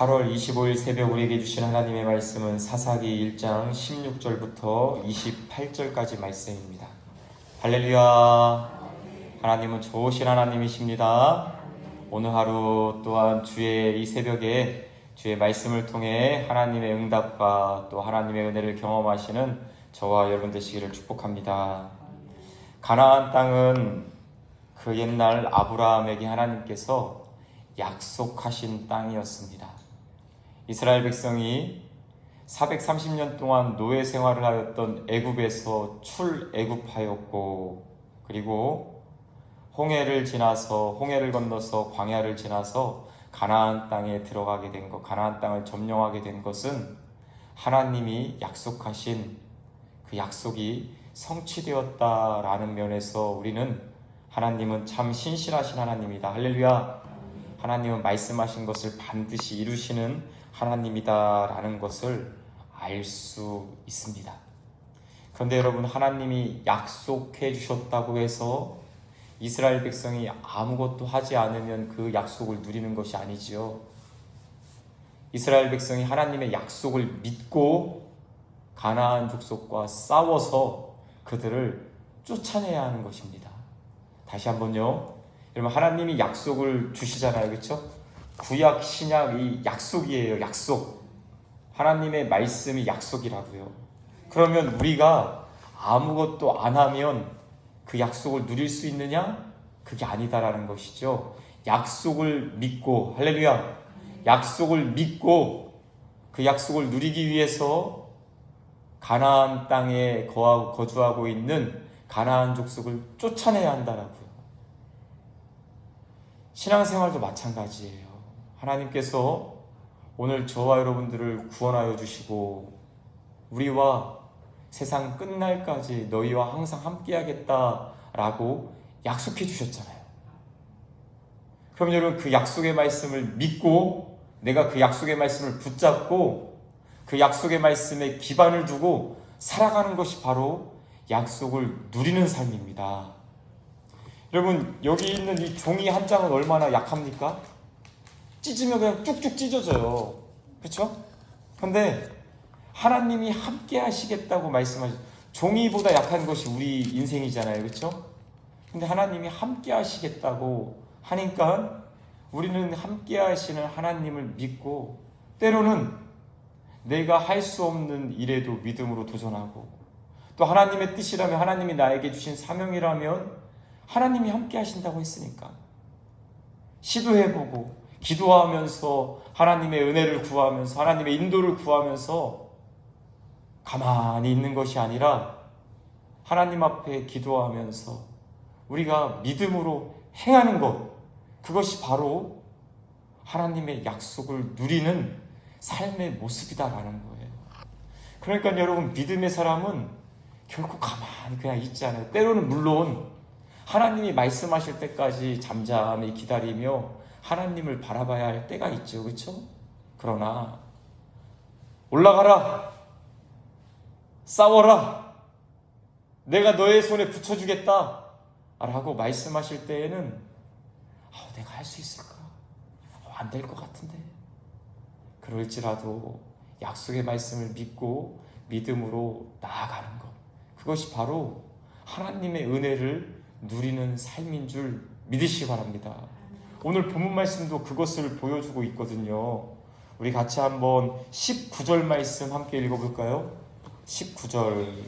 8월 25일 새벽 우리에게 주신 하나님의 말씀은 사사기 1장 16절부터 28절까지 말씀입니다. 할렐루야. 하나님은 좋으신 하나님이십니다. 오늘 하루 또한 주의 이 새벽에 주의 말씀을 통해 하나님의 응답과 또 하나님의 은혜를 경험하시는 저와 여러분 되시기를 축복합니다. 가나안 땅은 그 옛날 아브라함에게 하나님께서 약속하신 땅이었습니다. 이스라엘 백성이 430년 동안 노예 생활을 하였던 애굽에서 출애굽하였고, 그리고 홍해를 건너서 광야를 지나서 가나안 땅에 들어가게 된 것, 가나안 땅을 점령하게 된 것은 하나님이 약속하신 그 약속이 성취되었다라는 면에서 우리는 하나님은 참 신실하신 하나님이다. 할렐루야. 하나님은 말씀하신 것을 반드시 이루시는 하나님이다라는 것을 알 수 있습니다. 그런데 여러분, 하나님이 약속해 주셨다고 해서 이스라엘 백성이 아무것도 하지 않으면 그 약속을 누리는 것이 아니지요. 이스라엘 백성이 하나님의 약속을 믿고 가나안 족속과 싸워서 그들을 쫓아내야 하는 것입니다. 다시 한번요. 여러분, 하나님이 약속을 주시잖아요. 그렇죠? 구약, 신약 이 약속이에요. 약속. 하나님의 말씀이 약속이라고요. 그러면 우리가 아무것도 안 하면 그 약속을 누릴 수 있느냐? 그게 아니다라는 것이죠. 약속을 믿고, 할렐루야. 약속을 믿고 그 약속을 누리기 위해서 가나안 땅에 거주하고 있는 가나안 족속을 쫓아내야 한다라고요. 신앙생활도 마찬가지예요. 하나님께서 오늘 저와 여러분들을 구원하여 주시고 우리와 세상 끝날까지 너희와 항상 함께하겠다라고 약속해 주셨잖아요. 그럼 여러분, 그 약속의 말씀을 믿고 내가 그 약속의 말씀을 붙잡고 그 약속의 말씀에 기반을 두고 살아가는 것이 바로 약속을 누리는 삶입니다. 여러분, 여기 있는 이 종이 한 장은 얼마나 약합니까? 찢으면 그냥 쭉쭉 찢어져요. 그렇죠? 근데 하나님이 함께 하시겠다고 말씀하셨어요. 종이보다 약한 것이 우리 인생이잖아요. 그렇죠? 근데 하나님이 함께 하시겠다고 하니까 우리는 함께 하시는 하나님을 믿고 때로는 내가 할 수 없는 일에도 믿음으로 도전하고 또 하나님의 뜻이라면, 하나님이 나에게 주신 사명이라면 하나님이 함께 하신다고 했으니까 시도해보고 기도하면서 하나님의 은혜를 구하면서 하나님의 인도를 구하면서 가만히 있는 것이 아니라 하나님 앞에 기도하면서 우리가 믿음으로 행하는 것, 그것이 바로 하나님의 약속을 누리는 삶의 모습이다라는 거예요. 그러니까 여러분, 믿음의 사람은 결코 가만히 그냥 있지 않아요. 때로는 물론 하나님이 말씀하실 때까지 잠잠히 기다리며 하나님을 바라봐야 할 때가 있죠. 그렇죠? 그러나 올라가라, 싸워라, 내가 너의 손에 붙여주겠다 라고 말씀하실 때에는 내가 할 수 있을까? 안 될 것 같은데. 그럴지라도 약속의 말씀을 믿고 믿음으로 나아가는 것, 그것이 바로 하나님의 은혜를 누리는 삶인 줄 믿으시기 바랍니다. 오늘 본문 말씀도 그것을 보여주고 있거든요. 우리 같이 한번 19절 말씀 함께 읽어볼까요? 19절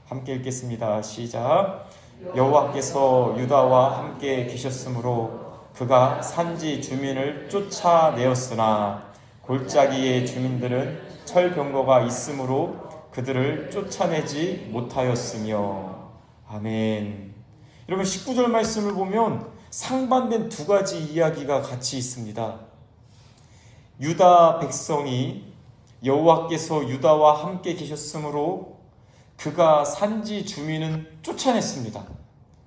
함께 읽겠습니다. 시작. 여호와께서 유다와 함께 계셨으므로 그가 산지 주민을 쫓아내었으나 골짜기의 주민들은 철병거가 있으므로 그들을 쫓아내지 못하였으며. 아멘. 여러분, 19절 말씀을 보면 상반된 두 가지 이야기가 같이 있습니다. 유다 백성이 여호와께서 유다와 함께 계셨으므로 그가 산지 주민은 쫓아냈습니다.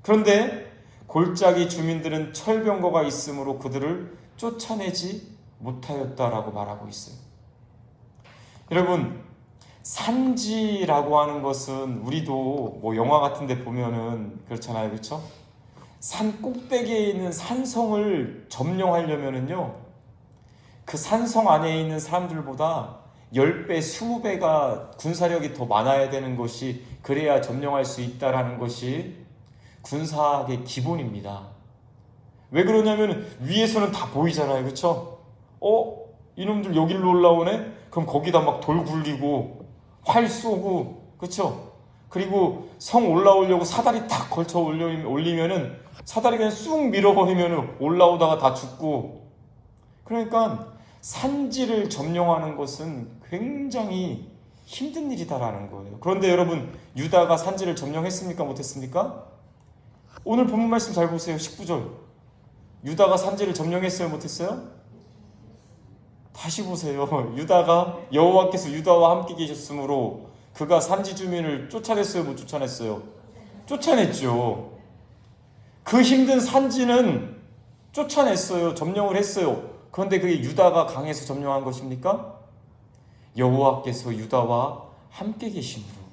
그런데 골짜기 주민들은 철병거가 있으므로 그들을 쫓아내지 못하였다라고 말하고 있어요. 여러분, 산지라고 하는 것은 우리도 영화 같은 데 보면은 그렇잖아요. 그렇죠? 산 꼭대기에 있는 산성을 점령하려면은요, 그 산성 안에 있는 사람들보다 10배, 20배가 군사력이 더 많아야 되는 것이, 그래야 점령할 수 있다라는 것이 군사학의 기본입니다. 왜 그러냐면 위에서는 다 보이잖아요. 그렇죠? 이놈들 여기로 올라오네? 그럼 거기다 막 돌 굴리고 활 쏘고, 그렇죠? 그리고 성 올라오려고 사다리 탁 걸쳐 올리면은 사다리 그냥 쑥 밀어버리면은 올라오다가 다 죽고. 그러니까 산지를 점령하는 것은 굉장히 힘든 일이다라는 거예요. 그런데 여러분, 유다가 산지를 점령했습니까? 못했습니까? 오늘 본문 말씀 잘 보세요. 19절. 유다가 산지를 점령했어요? 못했어요? 다시 보세요. 유다가, 여호와께서 유다와 함께 계셨으므로 그가 산지 주민을 쫓아냈어요? 못 쫓아냈어요? 쫓아냈죠. 그 힘든 산지는 쫓아냈어요. 점령을 했어요. 그런데 그게 유다가 강해서 점령한 것입니까? 여호와께서 유다와 함께 계심으로.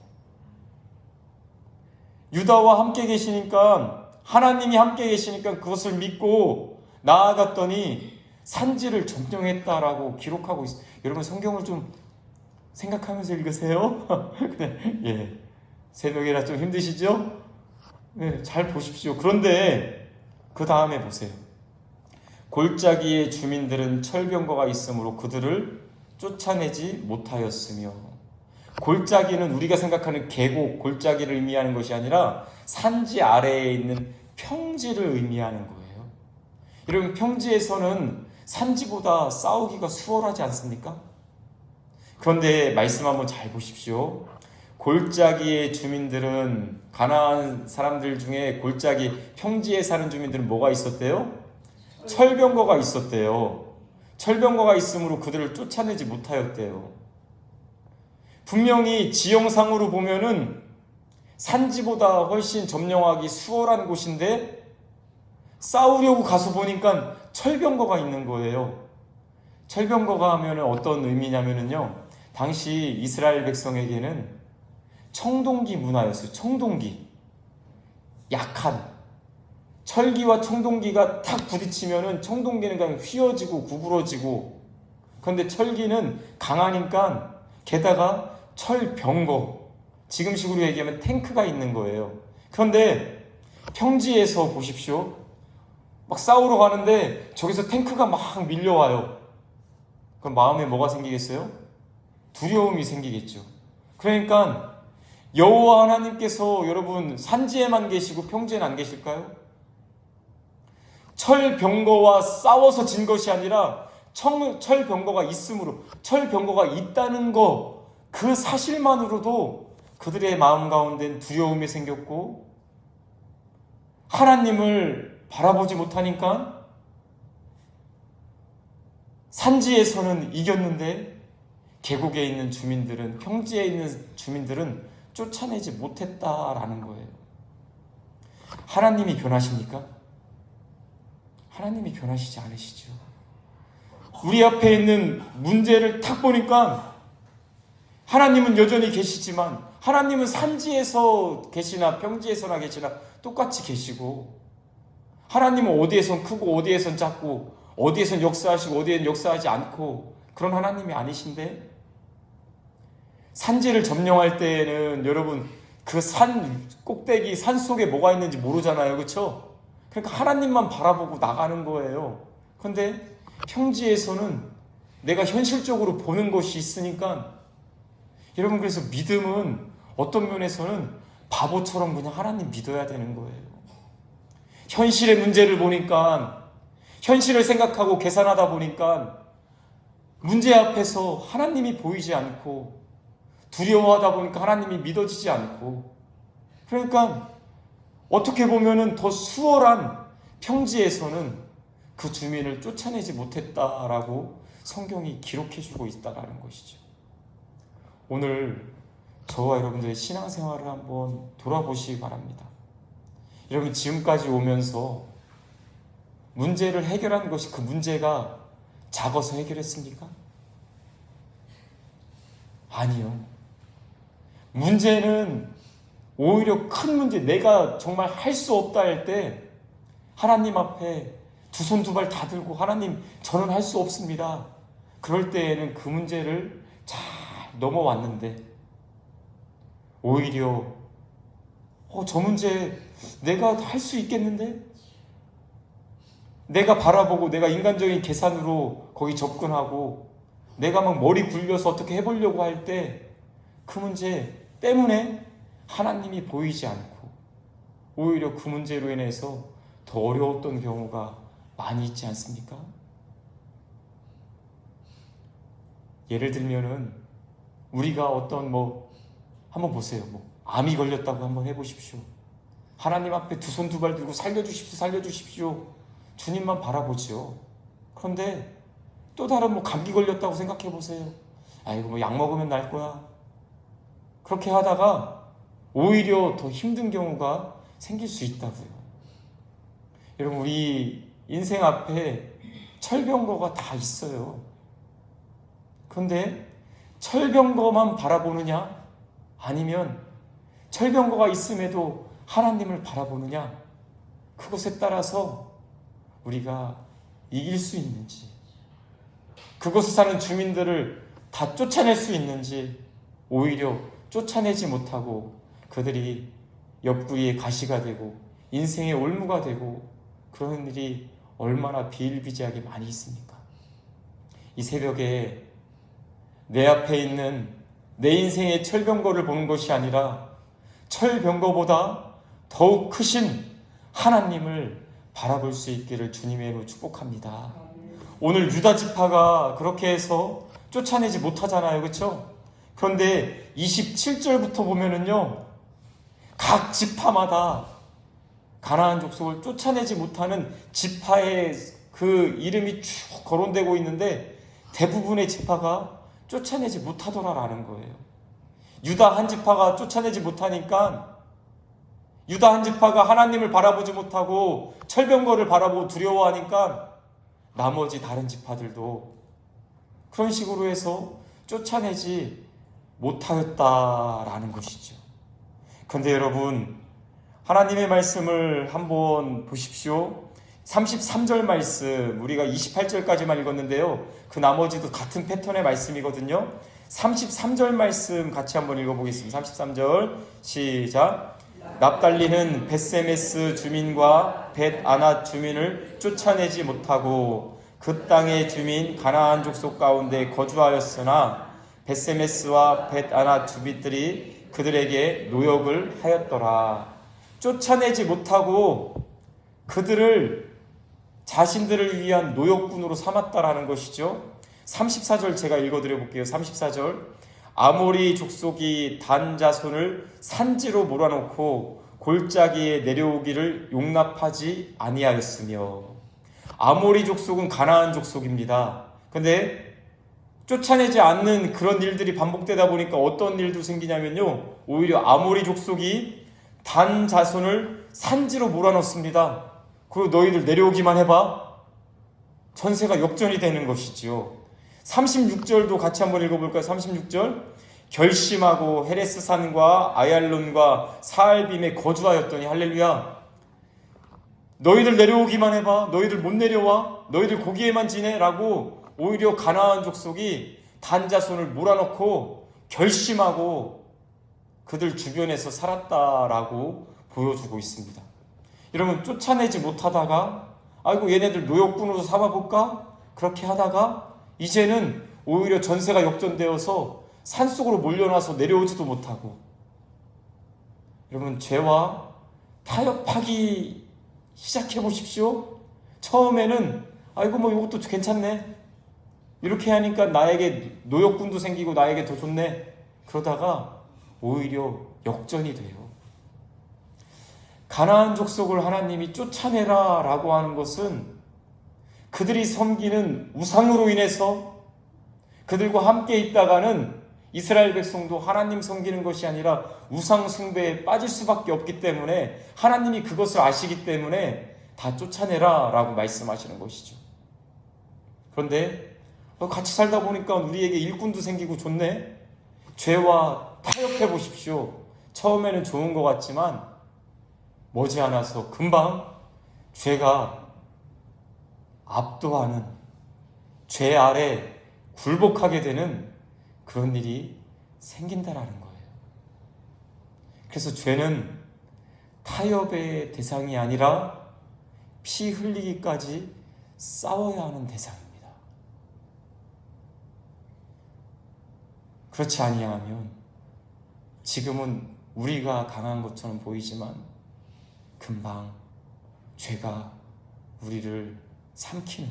유다와 함께 계시니까, 하나님이 함께 계시니까 그것을 믿고 나아갔더니 산지를 점령했다라고 기록하고 있어요. 여러분, 성경을 좀 생각하면서 읽으세요. 예, 새벽이라 좀 힘드시죠? 네, 잘 보십시오. 그런데 그 다음에 보세요. 골짜기의 주민들은 철병거가 있으므로 그들을 쫓아내지 못하였으며. 골짜기는 우리가 생각하는 계곡, 골짜기를 의미하는 것이 아니라 산지 아래에 있는 평지를 의미하는 거예요. 여러분, 평지에서는 산지보다 싸우기가 수월하지 않습니까? 그런데 말씀 한번 잘 보십시오. 골짜기의 주민들은, 가나안 사람들 중에 골짜기 평지에 사는 주민들은 뭐가 있었대요? 철병거가 있었대요. 철병거가 있으므로 그들을 쫓아내지 못하였대요. 분명히 지형상으로 보면은 산지보다 훨씬 점령하기 수월한 곳인데 싸우려고 가서 보니까 철병거가 있는 거예요. 철병거가 하면은 어떤 의미냐면은요, 당시 이스라엘 백성에게는 청동기 문화였어요. 청동기. 약한. 철기와 청동기가 탁 부딪히면은 청동기는 그냥 휘어지고 구부러지고, 그런데 철기는 강하니까, 게다가 철병거, 지금식으로 얘기하면 탱크가 있는 거예요. 그런데 평지에서 보십시오. 막 싸우러 가는데 저기서 탱크가 막 밀려와요. 그럼 마음에 뭐가 생기겠어요? 두려움이 생기겠죠. 그러니까 여호와 하나님께서 여러분 산지에만 계시고 평지에는 안 계실까요? 철병거와 싸워서 진 것이 아니라 철병거가 있으므로, 철병거가 있다는 거, 그 사실만으로도 그들의 마음 가운데는 두려움이 생겼고, 하나님을 바라보지 못하니까 산지에서는 이겼는데 계곡에 있는 주민들은, 평지에 있는 주민들은 쫓아내지 못했다라는 거예요. 하나님이 변하십니까? 하나님이 변하시지 않으시죠. 우리 앞에 있는 문제를 탁 보니까 하나님은 여전히 계시지만, 하나님은 산지에서 계시나 평지에서나 계시나 똑같이 계시고, 하나님은 어디에선 크고 어디에선 작고, 어디에선 역사하시고 어디에는 역사하지 않고, 그런 하나님이 아니신데, 산지를 점령할 때에는 여러분 그 산 꼭대기, 산 속에 뭐가 있는지 모르잖아요. 그렇죠? 그러니까 하나님만 바라보고 나가는 거예요. 그런데 평지에서는 내가 현실적으로 보는 것이 있으니까, 여러분, 그래서 믿음은 어떤 면에서는 바보처럼 그냥 하나님 믿어야 되는 거예요. 현실의 문제를 보니까, 현실을 생각하고 계산하다 보니까 문제 앞에서 하나님이 보이지 않고, 두려워하다 보니까 하나님이 믿어지지 않고, 그러니까 어떻게 보면은 더 수월한 평지에서는 그 주민을 쫓아내지 못했다라고 성경이 기록해주고 있다라는 것이죠. 오늘 저와 여러분들의 신앙생활을 한번 돌아보시기 바랍니다. 여러분, 지금까지 오면서 문제를 해결한 것이, 그 문제가 작아서 해결했습니까? 아니요. 문제는 오히려 큰 문제, 내가 정말 할 수 없다 할 때 하나님 앞에 두 손 두 발 다 들고, 하나님, 저는 할 수 없습니다. 그럴 때에는 그 문제를 잘 넘어왔는데 오히려 저 문제 내가 할 수 있겠는데? 내가 바라보고 내가 인간적인 계산으로 거기 접근하고 내가 막 머리 굴려서 어떻게 해보려고 할 때 그 문제 때문에 하나님이 보이지 않고 오히려 그 문제로 인해서 더 어려웠던 경우가 많이 있지 않습니까? 예를 들면은 우리가 어떤 한번 보세요. 암이 걸렸다고 한번 해보십시오. 하나님 앞에 두 손 두 발 들고 살려주십시오, 살려주십시오. 주님만 바라보죠. 그런데 또 다른 감기 걸렸다고 생각해 보세요. 아이고 약 먹으면 날 거야. 그렇게 하다가 오히려 더 힘든 경우가 생길 수 있다고요. 여러분, 우리 인생 앞에 철병거가 다 있어요. 그런데 철병거만 바라보느냐? 아니면 철병거가 있음에도 하나님을 바라보느냐? 그것에 따라서 우리가 이길 수 있는지, 그곳에 사는 주민들을 다 쫓아낼 수 있는지, 오히려 쫓아내지 못하고 그들이 옆구리에 가시가 되고 인생의 올무가 되고 그런 일이 얼마나 비일비재하게 많이 있습니까? 이 새벽에 내 앞에 있는 내 인생의 철병거를 보는 것이 아니라 철병거보다 더욱 크신 하나님을 바라볼 수 있기를 주님의 이름으로 축복합니다. 오늘 유다 지파가 그렇게 해서 쫓아내지 못하잖아요. 그렇죠? 그런데 27절부터 보면은요, 각 지파마다 가나안 족속을 쫓아내지 못하는 지파의 그 이름이 쭉 거론되고 있는데 대부분의 지파가 쫓아내지 못하더라라는 거예요. 유다 한 지파가 쫓아내지 못하니까, 유다 한 지파가 하나님을 바라보지 못하고 철병거를 바라보고 두려워하니까 나머지 다른 지파들도 그런 식으로 해서 쫓아내지 못하였다라는 것이죠. 그런데 여러분, 하나님의 말씀을 한번 보십시오. 33절 말씀, 우리가 28절까지만 읽었는데요, 그 나머지도 같은 패턴의 말씀이거든요. 33절 말씀 같이 한번 읽어보겠습니다. 33절 시작. 납달리는 벳세메스 주민과 벳아낫 주민을 쫓아내지 못하고 그 땅의 주민 가나안 족속 가운데 거주하였으나 벳세메스와 벳아낫 주민들이 그들에게 노역을 하였더라. 쫓아내지 못하고 그들을 자신들을 위한 노역군으로 삼았다라는 것이죠. 34절 제가 읽어드려 볼게요. 34절. 아모리 족속이 단 자손을 산지로 몰아놓고 골짜기에 내려오기를 용납하지 아니하였으며, 아모리 족속은 가나안 족속입니다. 근데 쫓아내지 않는 그런 일들이 반복되다 보니까 어떤 일도 생기냐면요, 오히려 아모리 족속이 단 자손을 산지로 몰아넣습니다. 그리고 너희들 내려오기만 해봐. 전세가 역전이 되는 것이지요. 36절도 같이 한번 읽어볼까요? 36절. 결심하고 헤레스산과 아얄론과 사알빔에 거주하였더니, 할렐루야, 너희들 내려오기만 해봐. 너희들 못 내려와. 너희들 거기에만 지내. 라고 오히려 가나안 족속이 단자손을 몰아넣고 결심하고 그들 주변에서 살았다라고 보여주고 있습니다. 여러분, 쫓아내지 못하다가 아이고 얘네들 노역군으로 삼아볼까? 그렇게 하다가 이제는 오히려 전세가 역전되어서 산속으로 몰려나서 내려오지도 못하고, 여러분, 죄와 타협하기 시작해 보십시오. 처음에는 아이고 이것도 괜찮네, 이렇게 하니까 나에게 노역군도 생기고 나에게 더 좋네. 그러다가 오히려 역전이 돼요. 가나안 족속을 하나님이 쫓아내라 라고 하는 것은 그들이 섬기는 우상으로 인해서 그들과 함께 있다가는 이스라엘 백성도 하나님 섬기는 것이 아니라 우상 숭배에 빠질 수밖에 없기 때문에 하나님이 그것을 아시기 때문에 다 쫓아내라 라고 말씀하시는 것이죠. 그런데 같이 살다 보니까 우리에게 일꾼도 생기고 좋네. 죄와 타협해 보십시오. 처음에는 좋은 것 같지만 머지않아서 금방 죄가 압도하는, 죄 아래 굴복하게 되는 그런 일이 생긴다라는 거예요. 그래서 죄는 타협의 대상이 아니라 피 흘리기까지 싸워야 하는 대상입니다. 그렇지 아니하면 지금은 우리가 강한 것처럼 보이지만 금방 죄가 우리를 삼키는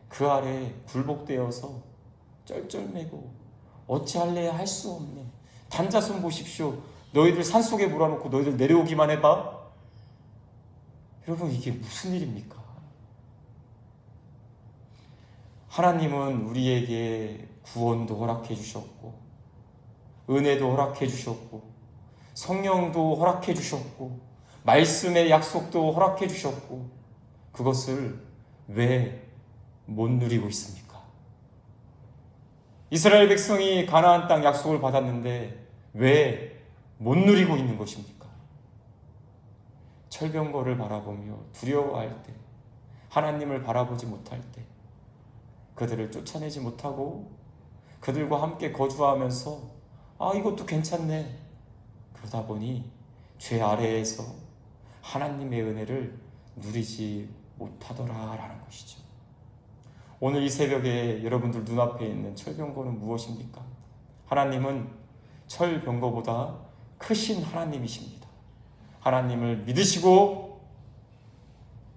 그 아래 굴복되어서 쩔쩔매고 어찌할래야 할 수 없는 단자손 보십시오. 너희들 산속에 몰아놓고 너희들 내려오기만 해봐. 여러분, 이게 무슨 일입니까? 하나님은 우리에게 구원도 허락해 주셨고 은혜도 허락해 주셨고 성령도 허락해 주셨고 말씀의 약속도 허락해 주셨고 그것을 왜 못 누리고 있습니까? 이스라엘 백성이 가나안 땅 약속을 받았는데 왜 못 누리고 있는 것입니까? 철병거를 바라보며 두려워할 때, 하나님을 바라보지 못할 때 그들을 쫓아내지 못하고 그들과 함께 거주하면서 이것도 괜찮네, 그러다 보니 죄 아래에서 하나님의 은혜를 누리지 못하더라라는 것이죠. 오늘 이 새벽에 여러분들 눈앞에 있는 철병거는 무엇입니까? 하나님은 철병거보다 크신 하나님이십니다. 하나님을 믿으시고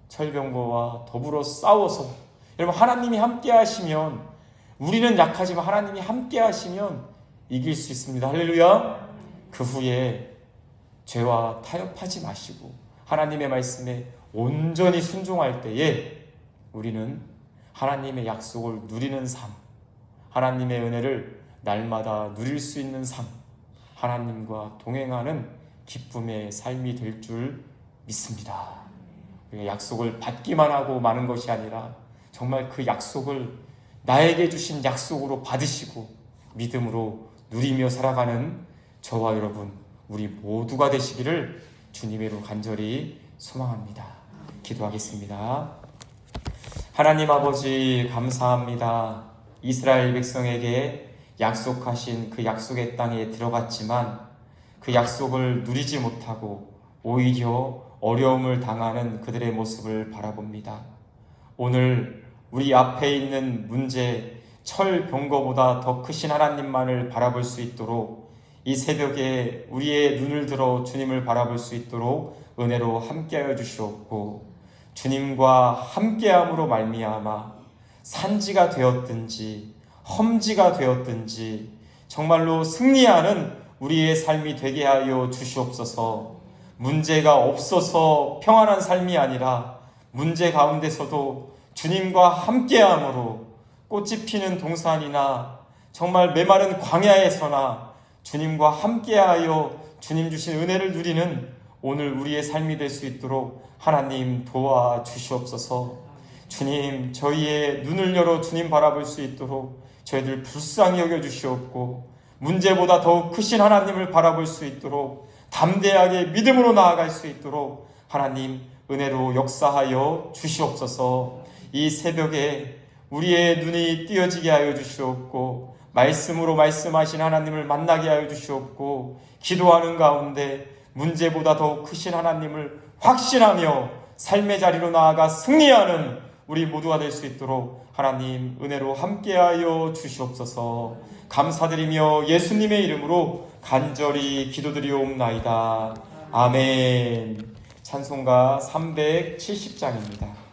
철병거와 더불어 싸워서, 여러분, 하나님이 함께 하시면, 우리는 약하지만 하나님이 함께 하시면 이길 수 있습니다. 할렐루야. 그 후에 죄와 타협하지 마시고 하나님의 말씀에 온전히 순종할 때에 우리는 하나님의 약속을 누리는 삶, 하나님의 은혜를 날마다 누릴 수 있는 삶, 하나님과 동행하는 기쁨의 삶이 될 줄 믿습니다. 우리가 약속을 받기만 하고 마는 것이 아니라 정말 그 약속을 나에게 주신 약속으로 받으시고 믿음으로 누리며 살아가는 저와 여러분, 우리 모두가 되시기를 주님의 이름으로 간절히 소망합니다. 기도하겠습니다. 하나님 아버지, 감사합니다. 이스라엘 백성에게 약속하신 그 약속의 땅에 들어갔지만 그 약속을 누리지 못하고 오히려 어려움을 당하는 그들의 모습을 바라봅니다. 오늘 우리 앞에 있는 문제, 철병거보다 더 크신 하나님만을 바라볼 수 있도록 이 새벽에 우리의 눈을 들어 주님을 바라볼 수 있도록 은혜로 함께하여 주시옵고, 주님과 함께함으로 말미암아 산지가 되었든지 험지가 되었든지 정말로 승리하는 우리의 삶이 되게 하여 주시옵소서. 문제가 없어서 평안한 삶이 아니라 문제 가운데서도 주님과 함께함으로 꽃이 피는 동산이나 정말 메마른 광야에서나 주님과 함께하여 주님 주신 은혜를 누리는 오늘 우리의 삶이 될 수 있도록 하나님 도와주시옵소서. 주님, 저희의 눈을 열어 주님 바라볼 수 있도록 저희들 불쌍히 여겨주시옵고, 문제보다 더욱 크신 하나님을 바라볼 수 있도록 담대하게 믿음으로 나아갈 수 있도록 하나님 은혜로 역사하여 주시옵소서. 이 새벽에 우리의 눈이 띄어지게 하여 주시옵고, 말씀으로 말씀하신 하나님을 만나게 하여 주시옵고, 기도하는 가운데 문제보다 더욱 크신 하나님을 확신하며 삶의 자리로 나아가 승리하는 우리 모두가 될 수 있도록 하나님 은혜로 함께하여 주시옵소서. 감사드리며 예수님의 이름으로 간절히 기도드리옵나이다. 아멘. 찬송가 370장입니다.